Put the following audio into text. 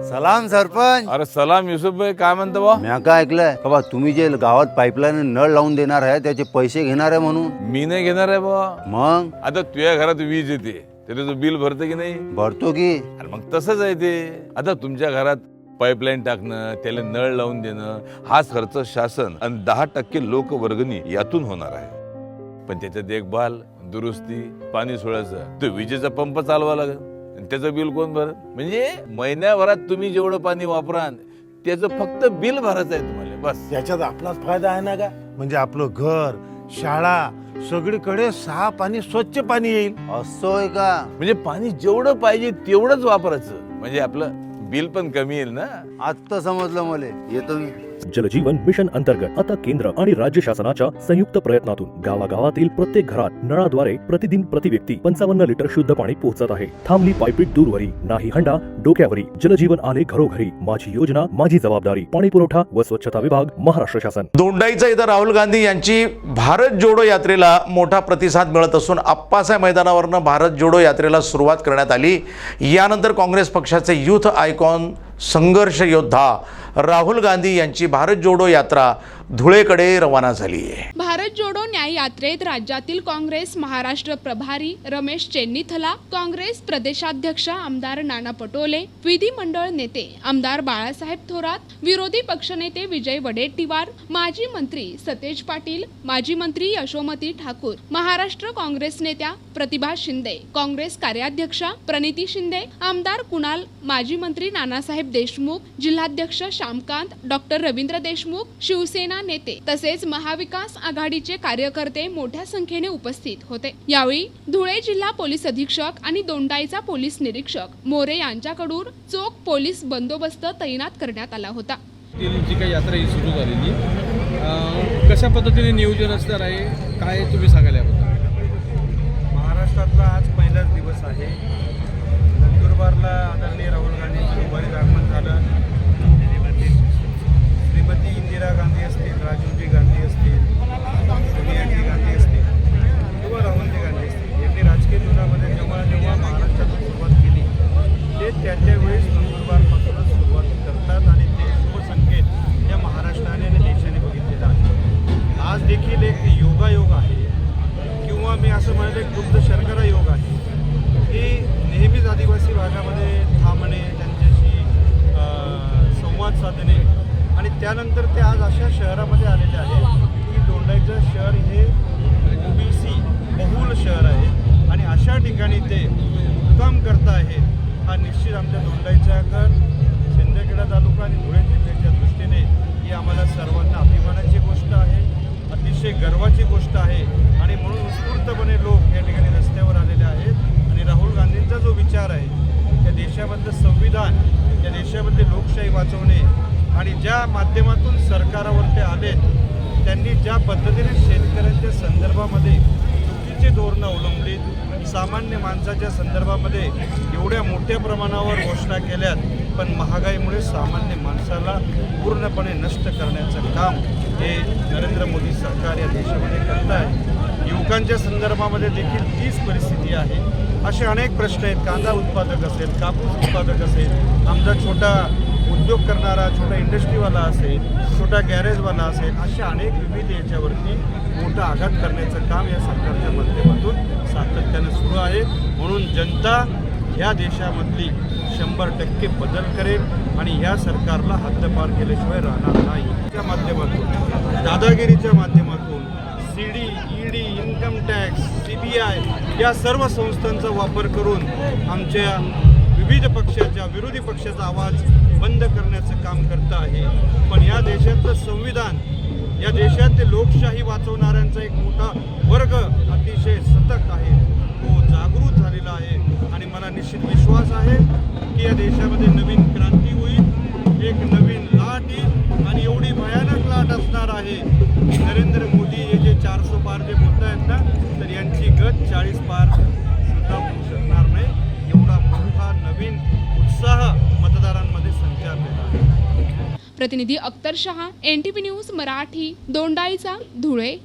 सलाम सरपंच. अरे सलाम युसुफ भाई, काय म्हणतो बा? मी काय ऐकलंय बाबा, तुम्ही जे गावात पाईपलाईन नळ लावून देणार आहे त्याचे पैसे घेणार आहे म्हणून. मी नाही घेणार आहे बा. मग आता तुझ्या घरात वीज येते, तरी तू बिल भरते की नाही? भरतो की. अरे मग तसंच आहे ते. आता तुमच्या घरात पाईपलाईन टाकणं, त्याला नळ लावून देणं, हाच खर्च शासन आणि 10% लोकवर्गणी यातून होणार आहे. पण त्याच्या देखभाल, दुरुस्ती, पाणी सोडायचं, तो विजेचा पंप चालवा लागेल, त्याचं बिल कोण भरत? म्हणजे महिन्याभरात तुम्ही जेवढं पाणी वापराल त्याचं फक्त बिल भरायचं आहे तुम्हाला, बस. याच्यात आपलाच फायदा आहे ना का? म्हणजे आपलं घर, शाळा, सगळीकडे साफ आणि स्वच्छ पाणी येईल. असं का? म्हणजे पाणी जेवढं पाहिजे तेवढंच वापरायचं, म्हणजे आपलं बिल पण कमी येईल ना. आता समजलं मला. येतो मी. जलजीवन मिशन अंतर्गत आता केंद्र आणि राज्य शासनाच्या संयुक्त प्रयत्नातून गावागावातील प्रत्येक घरात नळाद्वारे प्रतिदिन प्रति व्यक्ती 55 लिटर शुद्ध पाणी पोहोचत आहे. थांबली पायपीट दूरवरी, नाही हंडा डोक्यावरी. जलजीवन आले घरोघरी. माझी योजना माझी जबाबदारी. पाणी पुरवठा व स्वच्छता विभाग, महाराष्ट्र शासन. दोंडाईचा इथं राहुल गांधी यांची भारत जोडो यात्रेला मोठा प्रतिसाद मिळत असून आप्पासाहेब मैदानावरनं भारत जोडो यात्रेला सुरुवात करण्यात आली. यानंतर काँग्रेस पक्षाचे युथ आयकॉन, संघर्ष योद्धा राहुल गांधी यांची भारत जोडो यात्रा धुळेकडे रवाना झाली आहे. भारत जोडो न्याय यात्रेत राज्यातील काँग्रेस महाराष्ट्र प्रभारी रमेश चेन्नीथला, काँग्रेस प्रदेशाध्यक्ष आमदार नाना पटोले, विधिमंडळ नेते आमदार बाळासाहेब थोरात, विरोधी पक्षनेते विजय वडेट्टीवार, माजी मंत्री सतेज पाटील, माजी मंत्री यशोमती ठाकूर, महाराष्ट्र काँग्रेस नेत्या प्रतिभा शिंदे, काँग्रेस कार्याध्यक्षा प्रणिती शिंदे, आमदार कुणाल, माजी मंत्री नानासाहेब देशमुख, जिल्हाध्यक्ष श्यामकांत, डॉक्टर रवींद्र देशमुख, शिवसेना नेते तसेच महाविकास आघाडीचे कार्यकर्ते मोठ्या संख्येने उपस्थित होते. यावेळी धुळे जिल्हा पोलीस अधीक्षक आणि दोंडाईचा पोलीस निरीक्षक मोरे यांच्याकडून चोख पोलीस बंदोबस्त तैनात करण्यात आला होता. जी काही यात्रा ही सुरू झालेली, कशा पद्धतीने नियोजन असणार आहे, काय तुम्ही सांगाल याबद्दल? महाराष्ट्रातला आज पहिलाच दिवस आहे. नंदुरबारला आदरणीय राहुल गांधींचं दुपारी आगमन झालं. श्रीमती इंदिरा गांधी असतील, राजीवजी गांधी असतील, सोनियाजी गांधी असतील किंवा राहुलजी गांधी असतील, यांनी राजकीय जीवनामध्ये जेव्हा जेव्हा महाराष्ट्रातून सुरुवात केली ते त्या वेळेस नंदुरबारपासूनच सुरुवात करतात आणि ते शुभसंकेत या महाराष्ट्राने आणि देशाने बघितलेला आहे. आज देखील एक योगायोग आहे किंवा मी असं म्हणतो एक दुग्ध शर्करा योग आहे की नेहमीच आदिवासी भागामध्ये थांबणे, त्यांच्याशी संवाद साधणे आणि त्यानंतर ते आज अशा शहरामध्ये आलेले आहेत की दोंडाईचं शहर हे ओबीसी बहुल शहर आहे आणि अशा ठिकाणी ते मुक्काम करत आहेत. हा निश्चित आमच्या दोंडाईचा घर, शिंदखेडा तालुका आणि धुळे जिल्ह्याच्या दृष्टीने ही आम्हाला सर्वांना अभिमानाची गोष्ट आहे, अतिशय गर्वाची गोष्ट आहे आणि म्हणून उत्स्फूर्तपणे लोक या ठिकाणी रस्त्यावर आलेले आहेत. आणि राहुल गांधींचा जो विचार आहे, या देशामधलं संविधान, या देशामधली लोकशाही वाचवणे आणि ज्या माध्यमातून सरकारावर ते आले, त्यांनी ज्या पद्धतीने शेतकऱ्यांच्या संदर्भामध्ये चुकीची धोरणं अवलंबलीत, सामान्य माणसाच्या संदर्भामध्ये एवढ्या मोठ्या प्रमाणावर घोषणा केल्यात, पण महागाईमुळे सामान्य माणसाला पूर्णपणे नष्ट करण्याचं काम हे नरेंद्र मोदी सरकार या देशामध्ये करत आहे. युवकांच्या संदर्भामध्ये देखील तीच परिस्थिती आहे. असे अनेक प्रश्न आहेत. कांदा उत्पादक असेल, कापूस उत्पादक असेल, आमचा छोटा उद्योग करणारा छोटा इंडस्ट्रीवाला असेल, छोटा गॅरेजवाला असेल, अशा अनेक विविध याच्यावरती मोठा आघात करण्याचं काम या सरकारच्या माध्यमातून सातत्यानं सुरू आहे. म्हणून जनता ह्या देशामधली 100% बदल करेल आणि ह्या सरकारला हद्दपार केल्याशिवाय राहणार नाही. त्या माध्यमातून, दादागिरीच्या माध्यमातून, CD, ED, income tax, CBI या सर्व संस्थांचा वापर करून आमच्या विविध पक्षाच्या, विरोधी पक्षाचा आवाज बंद करण्याचं काम करत आहे. पण या देशातलं संविधान, या देशातले लोकशाही वाचवणाऱ्यांचा एक मोठा वर्ग अतिशय सतर्क आहे, तो जागृत झालेला आहे आणि मला निश्चित विश्वास आहे की या देशामध्ये नवीन क्रांती होईल, एक नवीन लाट येईल आणि एवढी भयानक लाट असणार आहे. नरेंद्र मोदी हे जे 400 पार जे बोलत आहेत ना, तर यांची गत 40 पार सुद्धा होऊ शकणार नाही. एवढा मोठा नवीन उत्साह मतदारांमध्ये संचारलेला आहे. प्रतिनिधी अख्तर शहा, NTV न्यूज मराठी, दोंडाईचा, धुळे.